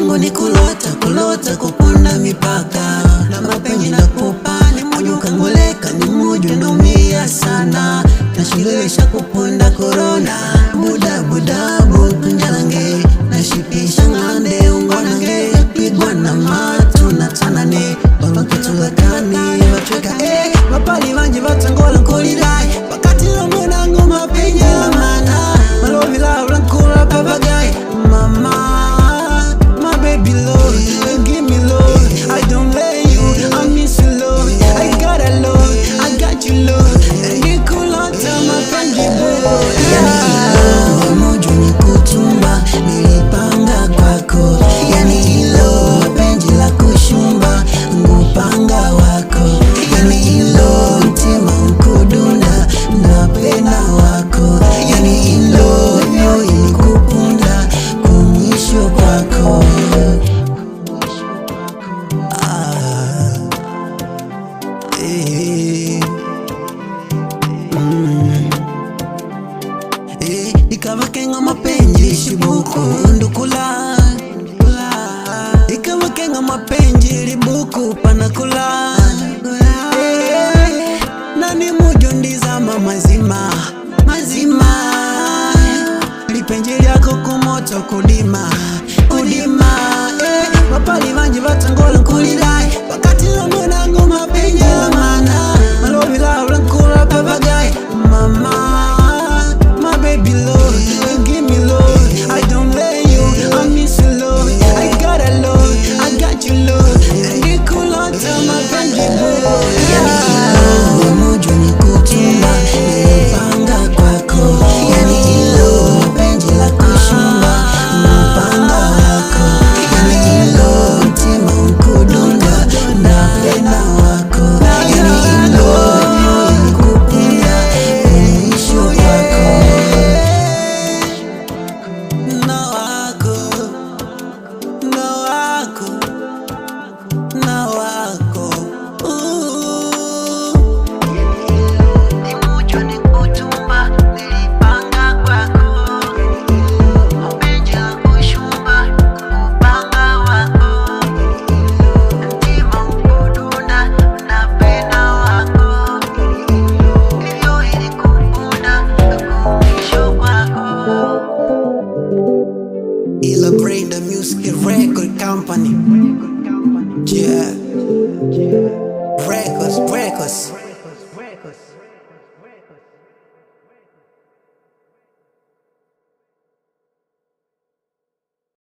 yangu ni kulota, kulota kupunda mipaka. Na mapenzi na kupani muju kangoleka ni muju ndumia sana. Nashilesha kupunda korona. Buda buda butunjalange. Nashipisha ngande ungwanange. Pigwa na matu na tanane. Wangakitula kani wachweka mapali wanji watangola nkolidai. Wakati la mwenangu mapenzi la mana. Malovi la ulankula papagai. Mama, my baby love, give me love. I don't let you, I miss you love. I got a love, I got you love. You cool out my friend yani ilo, mojo ni kutumba. Nilipanga kwako. Yani ilo, mapenzi la kushumba. Ngupanga wako. Yani ilo, mtima ukudunda. Napenda wako. Yani ilo, yo ilikupunda. Kumwisho kwako. Ikawakenga mapenzi shibuku ndukula. Ikawakenga mapenzi libuku panakula. Nani mujo ndizama mazima mazima. Lipenzi lyako kumoto kudima kudima. Mapali wanji watangola nkulidai. Wakati la mwenangu mapenzi la mana. Malovi la ulankula papagai. Mama, my baby love, give me love. I don't let you, I miss you love. I got a love, I got you love. You cool out my friend yani ilo, mojo ni kutumba. Nilipanga kwako. Yani ilo, penzi la kushumba. Mpanga wako. Yani ilo, mtima ukudunda. Napenda wako. Yani ilo, yo ilikupenda. Mwisho wako. Na wako. Na wako. Na wako. Ni mujo ni kutumba. Nilipanga kwako. Mapenzi la kushumba. Kupanga wako. Mtima ukudunda. Napenda wako. Iyo ilikupunda. Kumwisho kwako. Ila Brain the Music Record Company. Yeah. Records.